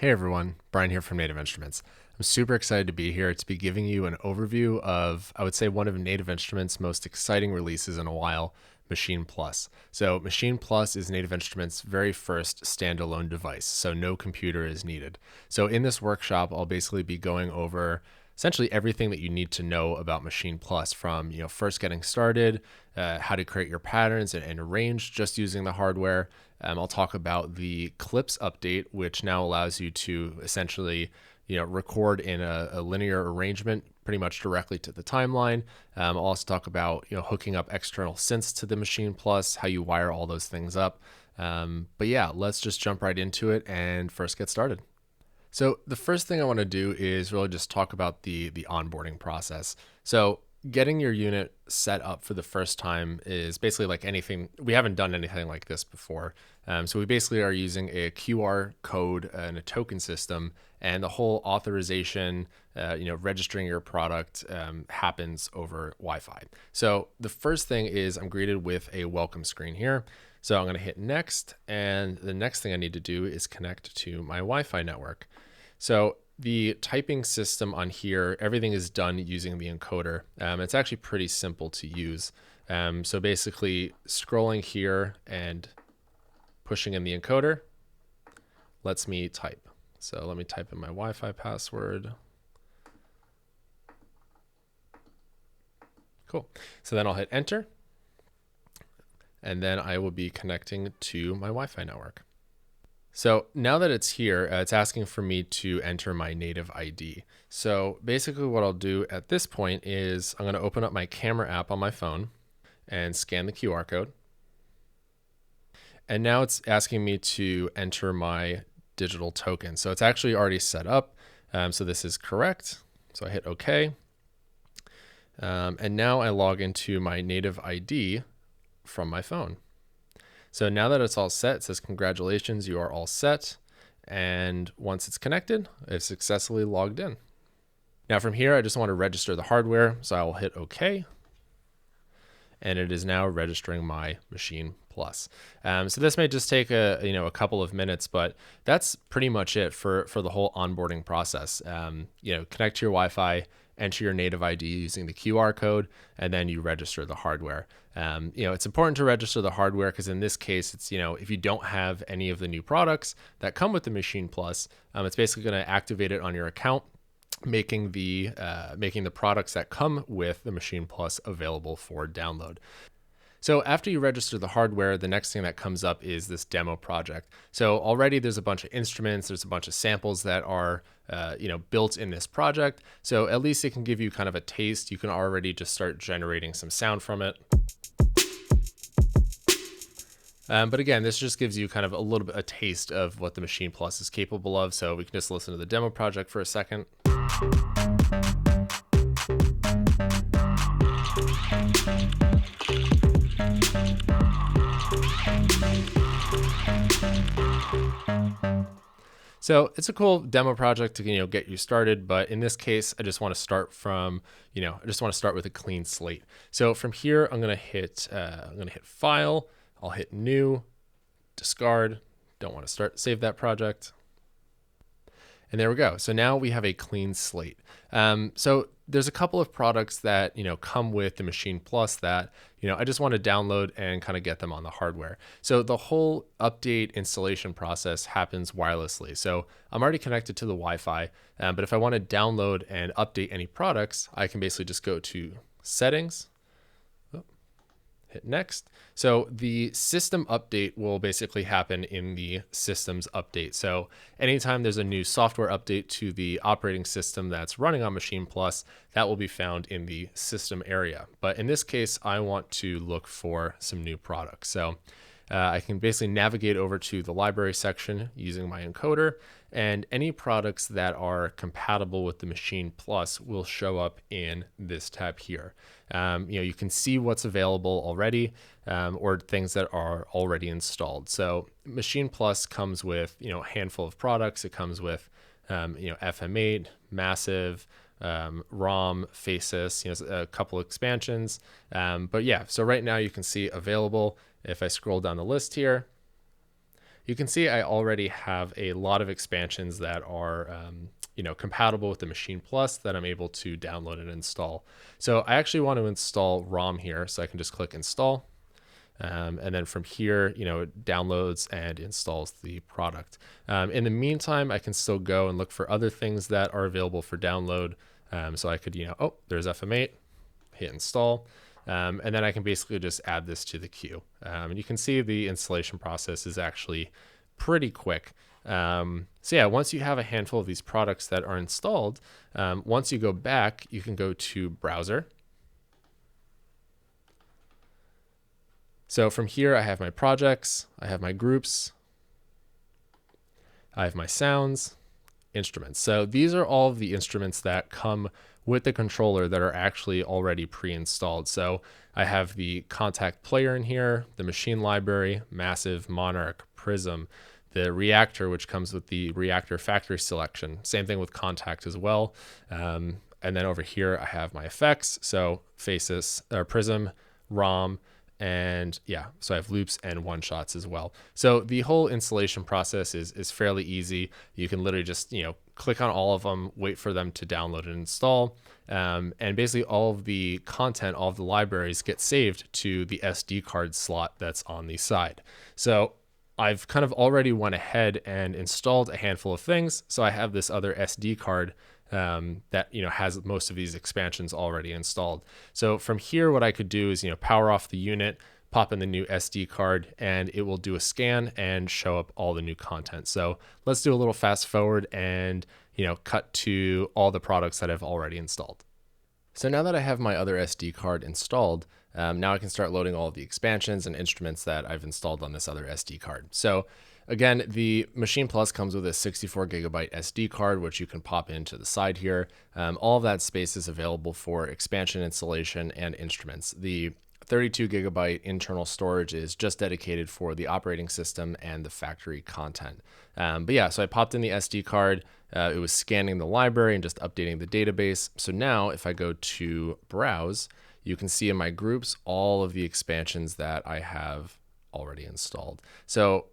Hey everyone, Brian here from Native Instruments. I'm super excited to be here to be giving you an overview of, I would say, one of Native Instruments' most exciting releases in a while, MASCHINE Plus. So MASCHINE Plus is Native Instruments' very first standalone device, so no computer is needed. So in this workshop, I'll basically be going over essentially everything that you need to know about MASCHINE Plus, from first getting started, how to create your patterns and arrange just using the hardware. I'll talk about the clips update, which now allows you to essentially record in a linear arrangement pretty much directly to the timeline. I'll also talk about hooking up external synths to the MASCHINE Plus, how you wire all those things up. But yeah, let's just jump right into it and first get started. So the first thing I want to do is really just talk about the onboarding process. So getting your unit set up for the first time is basically like anything. We haven't done anything like this before. So we basically are using a QR code and a token system, and the whole authorization, registering your product happens over Wi-Fi. So the first thing is I'm greeted with a welcome screen here. So I'm going to hit next, and the next thing I need to do is connect to my Wi-Fi network. So the typing system on here, everything is done using the encoder. It's actually pretty simple to use. So basically scrolling here and pushing in the encoder lets me type. So let me type in my Wi-Fi password. Cool. So then I'll hit enter, and then I will be connecting to my Wi-Fi network. So now that it's here, it's asking for me to enter my native ID. So basically what I'll do at this point is I'm going to open up my camera app on my phone and scan the QR code. And now it's asking me to enter my digital token. So it's actually already set up. So this is correct. So I hit OK. And now I log into my native ID from my phone. So now that it's all set, it says, congratulations, you are all set. And once it's connected, I've successfully logged in. Now from here, I just want to register the hardware. So I will hit OK. And it is now registering my MASCHINE Plus. So this may just take a couple of minutes, but that's pretty much it for the whole onboarding process. Connect to your Wi-Fi, enter your native ID using the QR code, and then you register the hardware. It's important to register the hardware because in this case, it's if you don't have any of the new products that come with the MASCHINE Plus, it's basically going to activate it on your account, making the products that come with the MASCHINE Plus available for download. So after you register the hardware, the next thing that comes up is this demo project. So already there's a bunch of instruments, there's a bunch of samples that are built in this project. So at least it can give you kind of a taste. You can already just start generating some sound from it. But again, this just gives you kind of a taste of what the MASCHINE Plus is capable of. So we can just listen to the demo project for a second. So it's a cool demo project to get you started, but in this case, I just want to start from with a clean slate. So from here, I'm gonna hit File. I'll hit New, Discard. Don't want to save that project. And there we go. So now we have a clean slate. So there's a couple of products that come with the MASCHINE Plus that I just want to download and kind of get them on the hardware. So the whole update installation process happens wirelessly. So I'm already connected to the Wi-Fi, but if I want to download and update any products, I can basically just go to Settings, hit next. So the system update will basically happen in the systems update. So anytime there's a new software update to the operating system that's running on MASCHINE Plus, that will be found in the system area. But in this case, I want to look for some new products. So I can basically navigate over to the library section using my encoder, and any products that are compatible with the MASCHINE Plus will show up in this tab here. You can see what's available already, or things that are already installed. So MASCHINE Plus comes with a handful of products. It comes with FM8, Massive, ROM, Faces, a couple expansions. But yeah, so right now you can see available. If I scroll down the list here, you can see I already have a lot of expansions that are compatible with the Machine Plus that I'm able to download and install. So I actually want to install ROM here, so I can just click install. And then from here, it downloads and installs the product. In the meantime, I can still go and look for other things that are available for download. So I could, oh, there's FM8, hit install. And then I can basically just add this to the queue. And you can see the installation process is actually pretty quick. So yeah, once you have a handful of these products that are installed, once you go back, you can go to browser. So from here, I have my projects, I have my groups, I have my sounds, instruments. So these are all of the instruments that come with the controller that are actually already pre-installed. So I have the Contact player in here, the machine library, Massive, Monarch, Prism, the reactor, which comes with the reactor factory selection. Same thing with Contact as well. And then over here, I have my effects. So Faces, or Prism, ROM, and yeah, so I have loops and one shots as well. So the whole installation process is fairly easy. You can literally just, click on all of them, wait for them to download and install. And basically all of the content, all of the libraries get saved to the SD card slot that's on the side. So I've kind of already went ahead and installed a handful of things. So I have this other SD card that has most of these expansions already installed. So from here, what I could do is power off the unit, pop in the new SD card, and it will do a scan and show up all the new content. So let's do a little fast forward and cut to all the products that I've already installed. So now that I have my other SD card installed, now I can start loading all of the expansions and instruments that I've installed on this other SD card. So again, the Machine Plus comes with a 64 gigabyte SD card, which you can pop into the side here. All of that space is available for expansion, installation, and instruments. The 32 gigabyte internal storage is just dedicated for the operating system and the factory content. But yeah, so I popped in the SD card. It was scanning the library and just updating the database. So now if I go to browse, you can see in my groups all of the expansions that I have already installed. So,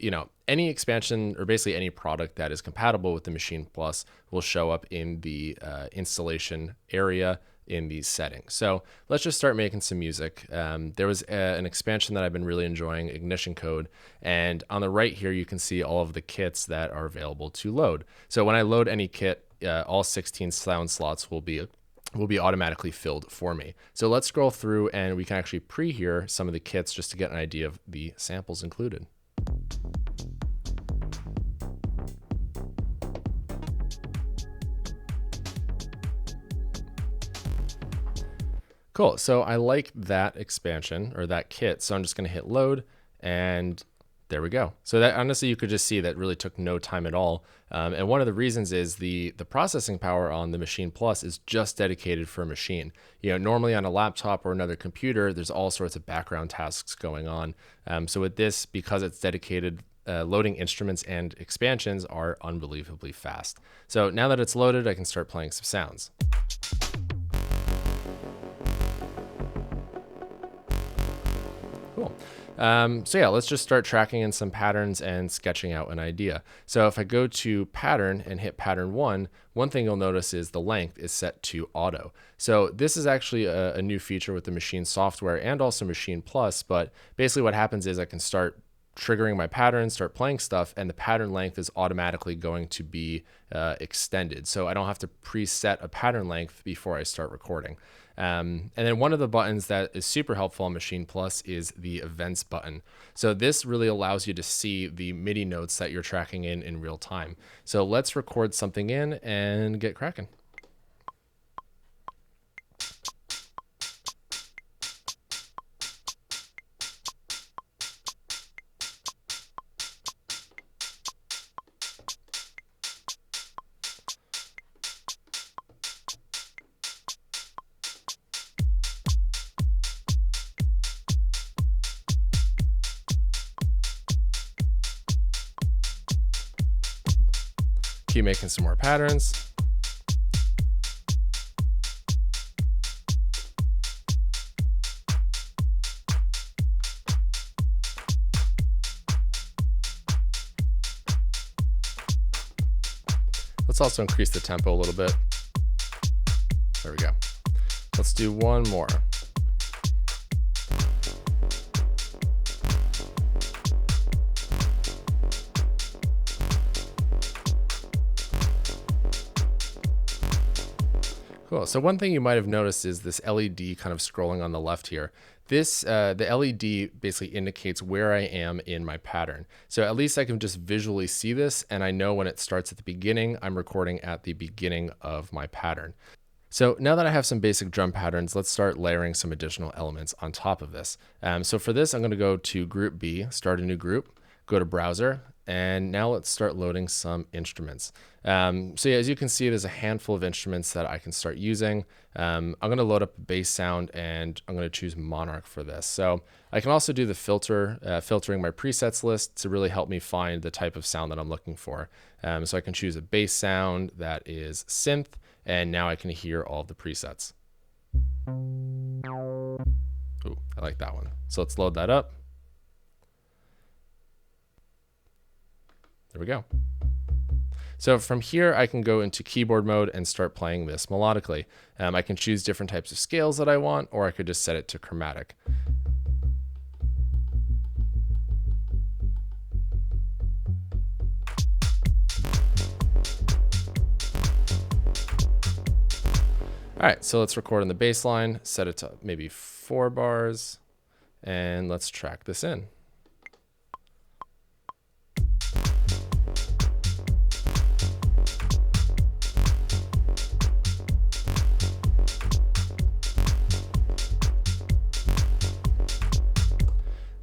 any expansion or basically any product that is compatible with the Machine Plus will show up in the installation area in these settings. So let's just start making some music. There was an expansion that I've been really enjoying, Ignition Code. And on the right here, you can see all of the kits that are available to load. So when I load any kit, all 16 sound slots will be automatically filled for me. So let's scroll through and we can actually pre-hear some of the kits just to get an idea of the samples included. Cool, so I like that expansion or that kit. So I'm just gonna hit load and there we go. So that honestly, you could just see that really took no time at all. And one of the reasons is the processing power on the Machine Plus is just dedicated for a machine. Normally on a laptop or another computer, there's all sorts of background tasks going on. So with this, because it's dedicated, loading instruments and expansions are unbelievably fast. So now that it's loaded, I can start playing some sounds. Cool. So yeah, let's just start tracking in some patterns and sketching out an idea. So if I go to pattern and hit pattern one thing you'll notice is the length is set to auto. So this is actually a new feature with the Machine software and also Machine Plus, but basically what happens is I can start triggering my pattern, start playing stuff, and the pattern length is automatically going to be extended. So I don't have to preset a pattern length before I start recording. And then one of the buttons that is super helpful on Machine Plus is the events button. So this really allows you to see the MIDI notes that you're tracking in real time. So let's record something in and get cracking. Keep making some more patterns. Let's also increase the tempo a little bit. There we go. Let's do one more. Cool. So one thing you might have noticed is this LED kind of scrolling on the left here. This, the LED basically indicates where I am in my pattern. So at least I can just visually see this, and I know when it starts at the beginning, I'm recording at the beginning of my pattern. So now that I have some basic drum patterns, let's start layering some additional elements on top of this. So for this, I'm going to go to Group B, start a new group, go to Browser, and now let's start loading some instruments. So yeah, as you can see, there's a handful of instruments that I can start using. I'm going to load up a bass sound, and I'm going to choose Monarch for this. So I can also do the filtering my presets list to really help me find the type of sound that I'm looking for. So I can choose a bass sound that is synth, and now I can hear all of the presets. Ooh, I like that one. So let's load that up. There we go. So from here, I can go into keyboard mode and start playing this melodically. I can choose different types of scales that I want, or I could just set it to chromatic. All right, so let's record on the bass line, set it to maybe 4 bars, and let's track this in.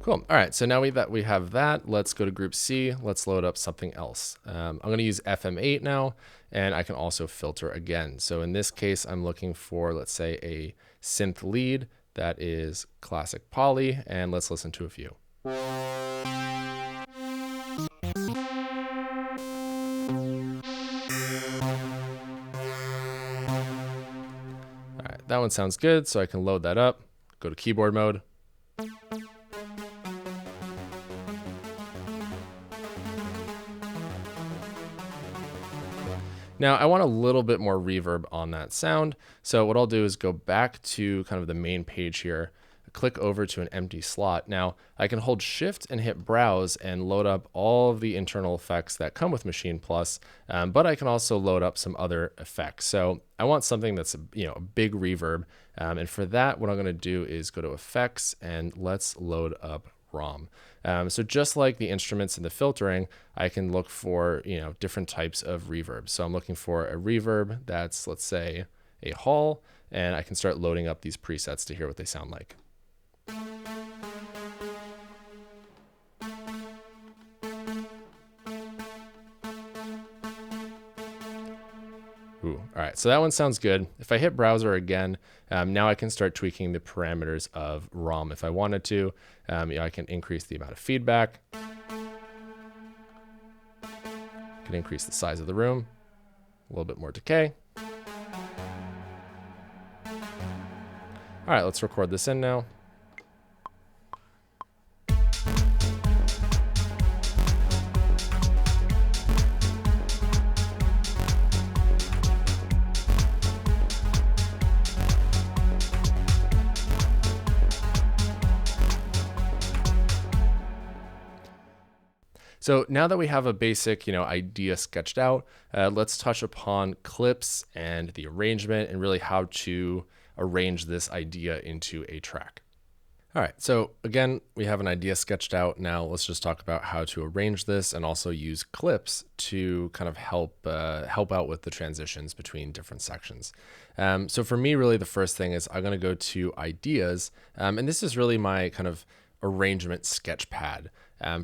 Cool. All right, so now that we have that, let's go to Group C. Let's load up something else. I'm going to use FM8 now, and I can also filter again. So in this case, I'm looking for, let's say, a synth lead that is classic poly, and let's listen to a few. All right, that one sounds good, so I can load that up, go to keyboard mode. Now I want a little bit more reverb on that sound. So what I'll do is go back to kind of the main page here, click over to an empty slot. Now I can hold Shift and hit Browse and load up all of the internal effects that come with Maschine Plus, but I can also load up some other effects. So I want something that's a big reverb, and for that, what I'm going to do is go to Effects and let's load up ROM. So just like the instruments and the filtering, I can look for different types of reverb. So I'm looking for a reverb that's, let's say, a hall, and I can start loading up these presets to hear what they sound like. Ooh, all right, so that one sounds good. If I hit Browser again, now I can start tweaking the parameters of ROM if I wanted to. I can increase the amount of feedback. I can increase the size of the room, a little bit more decay. All right, let's record this in now. So now that we have a basic, idea sketched out, let's touch upon clips and the arrangement and really how to arrange this idea into a track. All right, so again, we have an idea sketched out. Now let's just talk about how to arrange this and also use clips to kind of help out with the transitions between different sections. So for me, really the first thing is I'm gonna go to Ideas, and this is really my kind of arrangement sketch pad.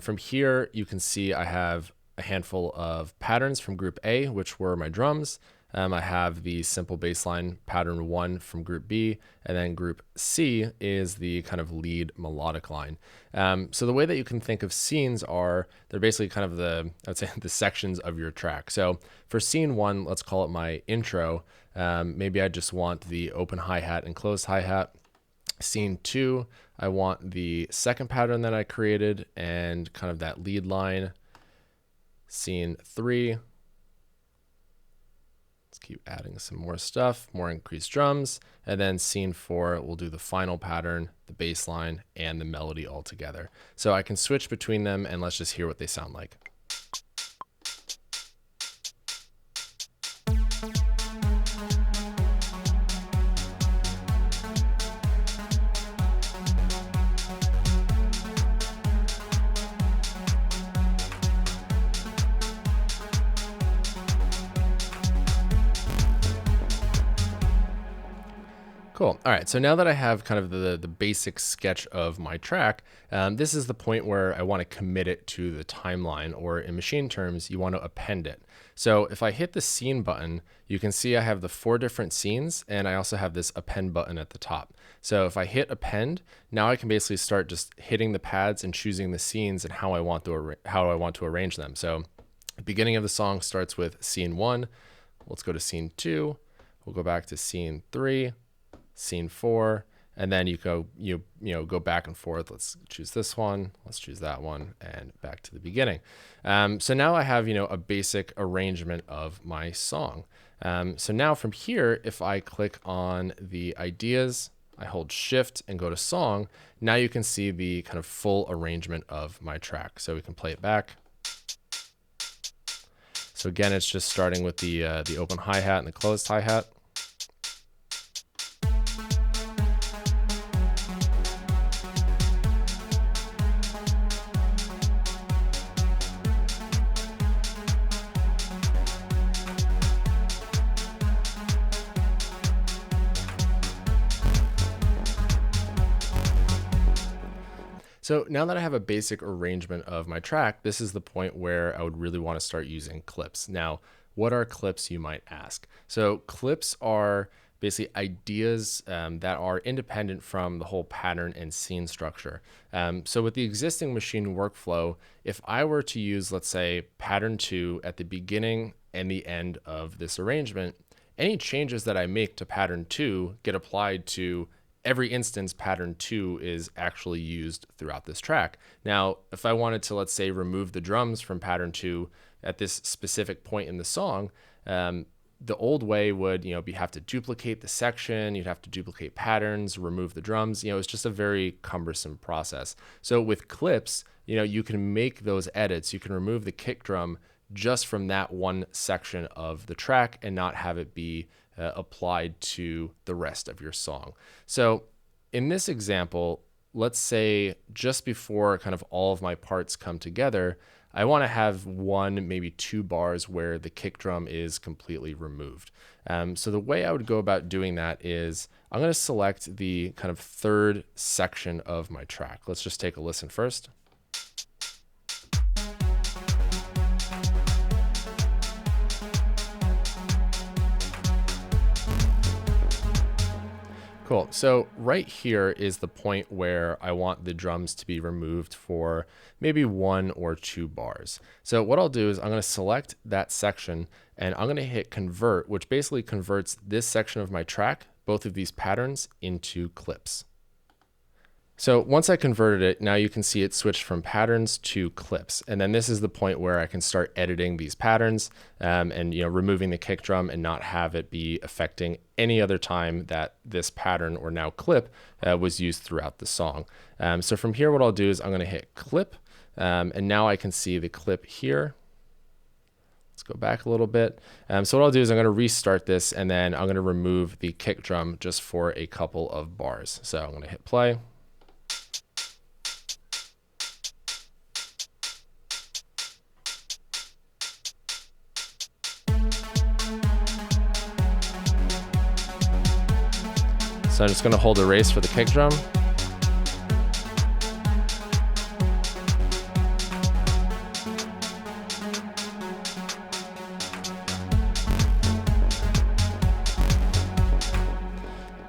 From here, you can see I have a handful of patterns from Group A, which were my drums. I have the simple bass line pattern 1 from Group B, and then Group C is the kind of lead melodic line. So the way that you can think of scenes are, they're basically kind of the sections of your track. So for scene 1, let's call it my intro. Maybe I just want the open hi-hat and closed hi-hat. Scene 2, I want the second pattern that I created and kind of that lead line. Scene 3, keep adding some more stuff, more increased drums, and then scene 4, we'll do the final pattern, the bass line, and the melody all together. So I can switch between them, and let's just hear what they sound like. Cool. All right. So now that I have kind of the basic sketch of my track, this is the point where I want to commit it to the timeline, or in machine terms, you want to append it. So if I hit the scene button, you can see I have the 4 different scenes, and I also have this append button at the top. So if I hit append, now I can basically start just hitting the pads and choosing the scenes and how I want to arrange them. So the beginning of the song starts with scene 1. Let's go to scene 2. We'll go back to scene 3. Scene 4, and then you go back and forth. Let's choose this one, let's choose that one, and back to the beginning. So now I have a basic arrangement of my song. So now from here, if I click on the ideas, I hold shift and go to song, now you can see the kind of full arrangement of my track. So we can play it back. So again, it's just starting with the open hi-hat and the closed hi-hat. So now that I have a basic arrangement of my track, this is the point where I would really want to start using clips. Now, what are clips, you might ask? So clips are basically ideas that are independent from the whole pattern and scene structure. So with the existing machine workflow, if I were to use, let's say, pattern 2 at the beginning and the end of this arrangement, any changes that I make to pattern 2 get applied to every instance pattern 2 is actually used throughout this track. Now, if I wanted to, let's say, remove the drums from pattern 2 at this specific point in the song, the old way would, have to duplicate the section, you'd have to duplicate patterns, remove the drums. It's just a very cumbersome process. So with clips, you can make those edits. You can remove the kick drum just from that one section of the track and not have it be applied to the rest of your song. So in this example, let's say just before kind of all of my parts come together, I want to have 1, maybe 2 bars where the kick drum is completely removed. So the way I would go about doing that is I'm going to select the kind of 3rd section of my track. Let's just take a listen first. Cool. So right here is the point where I want the drums to be removed for maybe 1 or 2 bars. So what I'll do is I'm going to select that section and I'm going to hit convert, which basically converts this section of my track, both of these patterns, into clips. So once I converted it, now you can see it switched from patterns to clips. And then this is the point where I can start editing these patterns and removing the kick drum and not have it be affecting any other time that this pattern, or now clip, was used throughout the song. So from here, what I'll do is I'm going to hit clip, and now I can see the clip here. Let's go back a little bit. So what I'll do is I'm going to restart this, and then I'm going to remove the kick drum just for a couple of bars. So I'm going to hit play. So I'm just going to hold erase for the kick drum.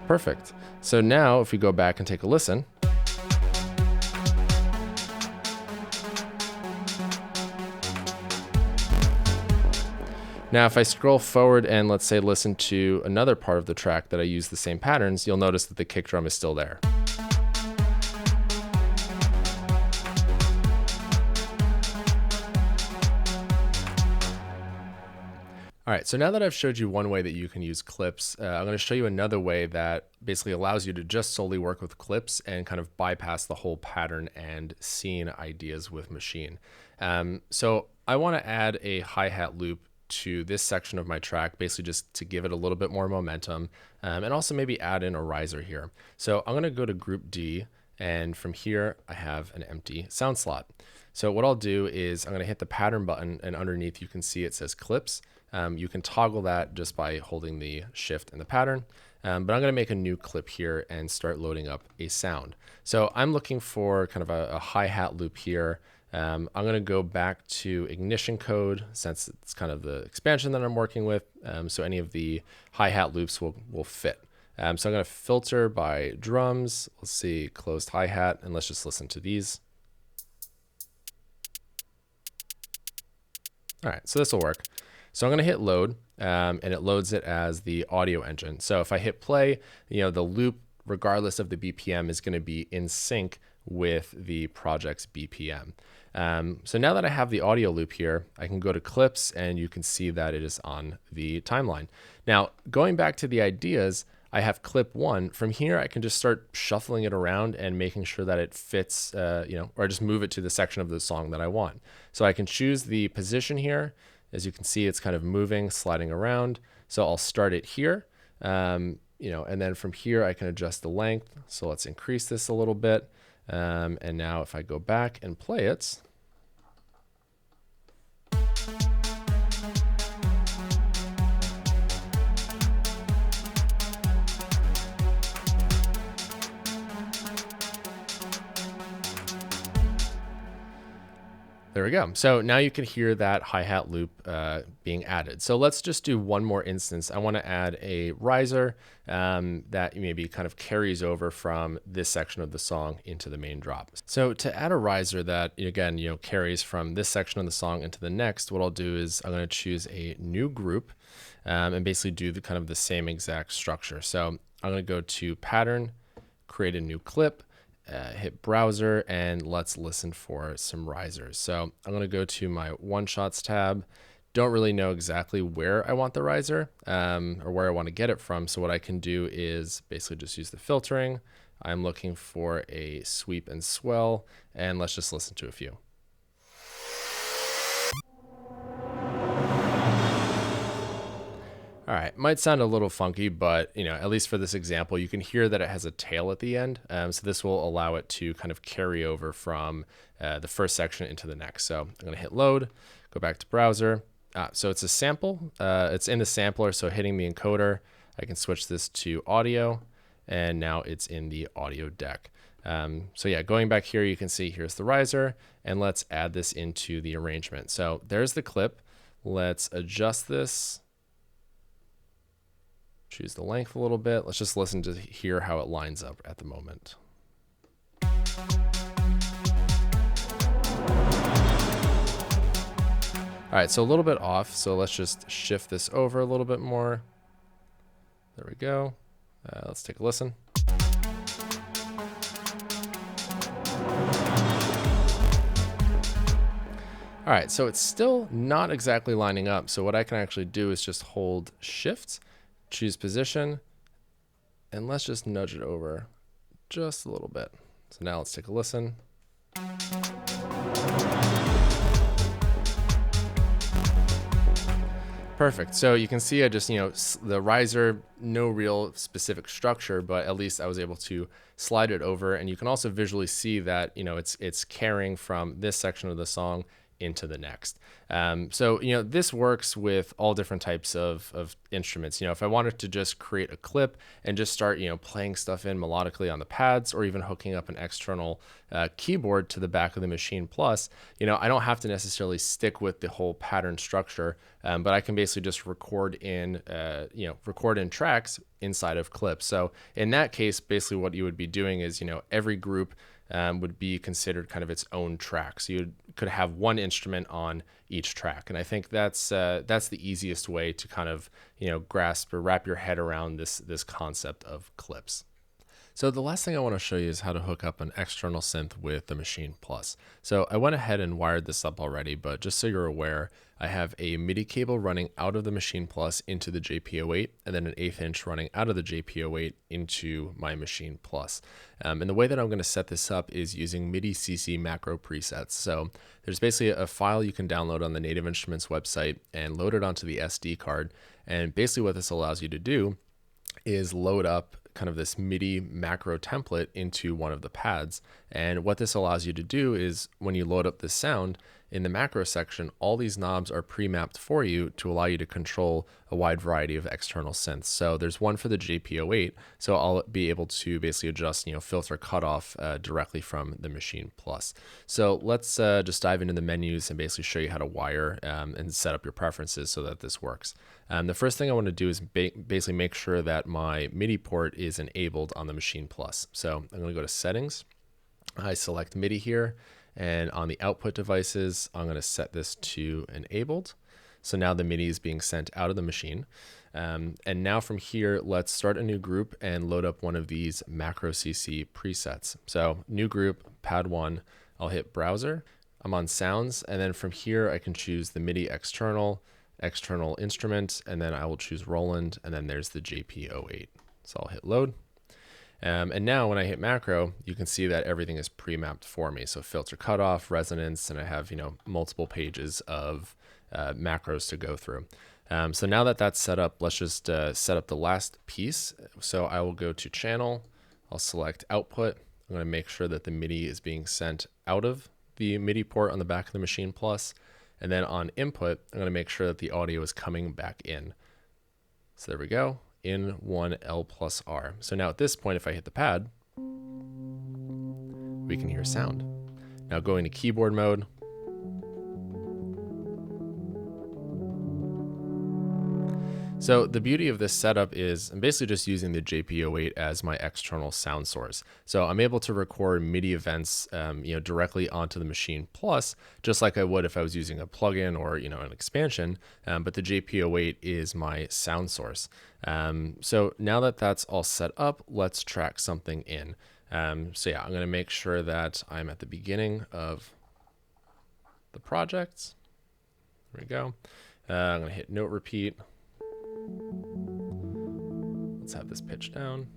Perfect. So now if we go back and take a listen, now, if I scroll forward and let's say listen to another part of the track that I use the same patterns, you'll notice that the kick drum is still there. All right, so now that I've showed you one way that you can use clips, I'm going to show you another way that basically allows you to just solely work with clips and kind of bypass the whole pattern and scene ideas with Machine. So I want to add a hi-hat loop to this section of my track, basically just to give it a little bit more momentum, and also maybe add in a riser here. So I'm going to go to Group D, and from here I have an empty sound slot. So what I'll do is I'm going to hit the pattern button, and underneath you can see it says clips. You can toggle that just by holding the shift and the pattern. But I'm going to make a new clip here and start loading up a sound. So I'm looking for kind of a hi-hat loop here. I'm going to go back to ignition code since it's kind of the expansion that I'm working with. So any of the hi-hat loops will fit. So I'm going to filter by drums. Let's see, closed hi-hat, and let's just listen to these. All right, so this will work. So I'm going to hit load, and it loads it as the audio engine. So if I hit play, the loop, regardless of the BPM, is going to be in sync with the project's BPM. So now that I have the audio loop here, I can go to clips, and you can see that it is on the timeline. Now, going back to the ideas, I have clip 1. From here, I can just start shuffling it around and making sure that it fits, or just move it to the section of the song that I want. So I can choose the position here. As you can see, it's kind of moving, sliding around. So I'll start it here, and then from here I can adjust the length. So let's increase this a little bit. And now if I go back and play it, there we go. So now you can hear that hi-hat loop being added. So let's just do one more instance. I want to add a riser that maybe kind of carries over from this section of the song into the main drop. So to add a riser that, again, carries from this section of the song into the next, what I'll do is I'm going to choose a new group and basically do the same exact structure. So I'm going to go to pattern, create a new clip, hit browser, and let's listen for some risers. So I'm going to go to my one shots tab. Don't really know exactly where I want the riser or where I want to get it from. So what I can do is basically just use the filtering. I'm looking for a sweep and swell, and let's just listen to a few. All right, might sound a little funky, but at least for this example, you can hear that it has a tail at the end. So this will allow it to kind of carry over from the first section into the next. So I'm going to hit load, go back to browser. So it's a sample. It's in the sampler, so hitting the encoder, I can switch this to audio, and now it's in the audio deck. So yeah, going back here, you can see here's the riser, and let's add this into the arrangement. So there's the clip. Let's adjust this. Choose the length a little bit. Let's just listen to hear how it lines up at the moment. All right, so a little bit off. So let's just shift this over a little bit more. There we go. Let's take a listen. All right, so it's still not exactly lining up. So what I can actually do is just hold shift, choose position, and let's just nudge it over just a little bit. So now let's take a listen. Perfect. So you can see I just, the riser, no real specific structure, but at least I was able to slide it over. And you can also visually see that, it's carrying from this section of the song into the next. So, this works with all different types of instruments. If I wanted to just create a clip and just start, playing stuff in melodically on the pads, or even hooking up an external keyboard to the back of the Machine Plus, I don't have to necessarily stick with the whole pattern structure, but I can basically just record in tracks inside of clips. So in that case, basically what you would be doing is, every group would be considered kind of its own track. So you could have one instrument on each track. And I think that's the easiest way to kind of, grasp or wrap your head around this concept of clips. So the last thing I want to show you is how to hook up an external synth with the Maschine Plus. So I went ahead and wired this up already, but just so you're aware, I have a MIDI cable running out of the Maschine Plus into the JP08, and then an 1/8 inch running out of the JP08 into my Maschine Plus. And the way that I'm going to set this up is using MIDI CC macro presets. So there's basically a file you can download on the Native Instruments website and load it onto the SD card. And basically what this allows you to do is load up kind of this MIDI macro template into one of the pads. And what this allows you to do is when you load up this sound, in the macro section, all these knobs are pre-mapped for you to allow you to control a wide variety of external synths. So there's one for the JP08, so I'll be able to basically adjust, filter cutoff directly from the Maschine Plus. So let's just dive into the menus and basically show you how to wire and set up your preferences so that this works. The first thing I want to do is basically make sure that my MIDI port is enabled on the Maschine Plus. So I'm going to go to Settings. I select MIDI here. And on the output devices, I'm going to set this to enabled. So now the MIDI is being sent out of the machine. And now from here, let's start a new group and load up one of these macro CC presets. So new group, pad 1, I'll hit browser. I'm on sounds. And then from here, I can choose the MIDI external instrument, and then I will choose Roland. And then there's the JP08. So I'll hit load. And now when I hit macro, you can see that everything is pre-mapped for me. So filter cutoff, resonance, and I have multiple pages of macros to go through. So now that that's set up, let's just set up the last piece. So I will go to channel, I'll select output. I'm going to make sure that the MIDI is being sent out of the MIDI port on the back of the Maschine Plus. And then on input, I'm going to make sure that the audio is coming back in. So there we go. In 1 L plus R. So now at this point, if I hit the pad, we can hear sound. Now going to keyboard mode. So the beauty of this setup is I'm basically just using the JP08 as my external sound source. So I'm able to record MIDI events directly onto the Maschine Plus, just like I would if I was using a plugin or an expansion, but the JP08 is my sound source. So now that that's all set up, let's track something in. So yeah, I'm going to make sure that I'm at the beginning of the project. There we go. I'm going to hit note repeat. Let's have this pitch down.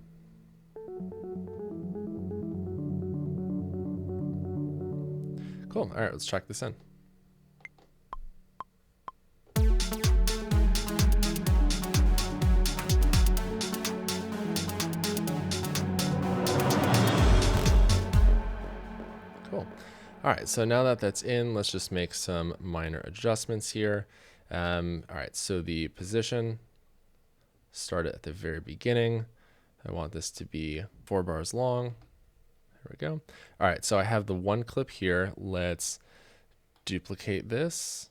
Cool. All right, let's track this in. Cool. All right, so now that that's in, let's just make some minor adjustments here. All right, so the position, start it at the very beginning. I want this to be 4 bars long. There we go. All right, so I have the one clip here. Let's duplicate this.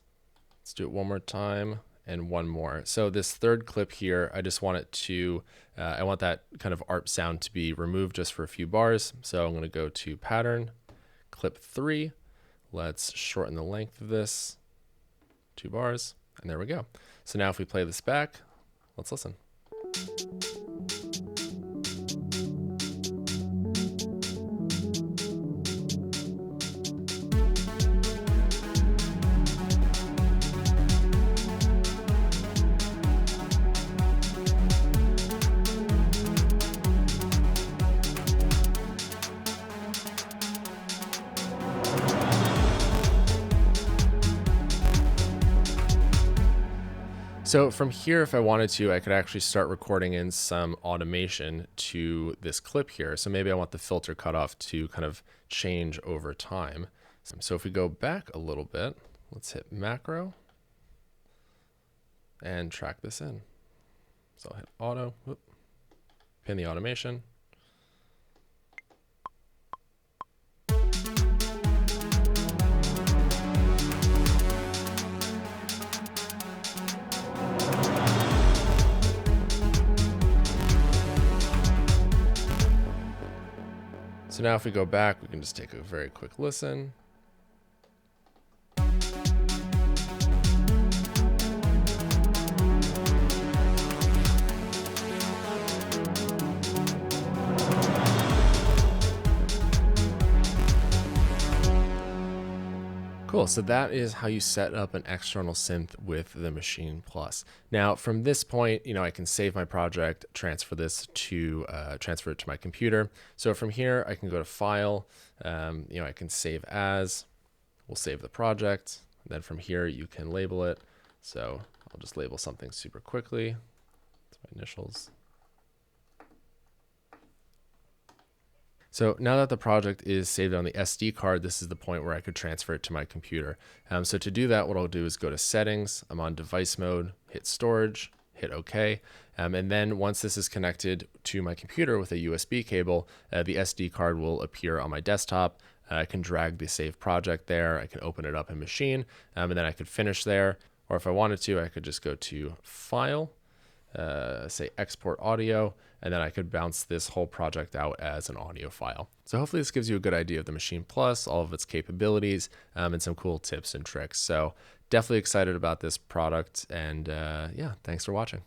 Let's do it one more time and one more. So this third clip here, I just want it to, I want that kind of ARP sound to be removed just for a few bars. So I'm going to go to pattern, clip 3. Let's shorten the length of this, 2 bars, and there we go. So now if we play this back, let's listen. So from here, if I wanted to, I could actually start recording in some automation to this clip here. So maybe I want the filter cutoff to kind of change over time. So if we go back a little bit, let's hit macro and track this in. So I'll hit auto, pin the automation. So now if we go back, we can just take a very quick listen. Cool. So that is how you set up an external synth with the Machine Plus. Now, from this point, I can save my project, transfer it to my computer. So from here, I can go to File. I can save as. We'll save the project. And then from here, you can label it. So I'll just label something super quickly. It's my initials. So now that the project is saved on the SD card, this is the point where I could transfer it to my computer. So to do that, what I'll do is go to Settings, I'm on Device Mode, hit Storage, hit OK. And then once this is connected to my computer with a USB cable, the SD card will appear on my desktop. I can drag the saved project there. I can open it up in Machine, and then I could finish there. Or if I wanted to, I could just go to File, say Export Audio, and then I could bounce this whole project out as an audio file. So hopefully this gives you a good idea of the Machine Plus, all of its capabilities, and some cool tips and tricks. So definitely excited about this product, and yeah, thanks for watching.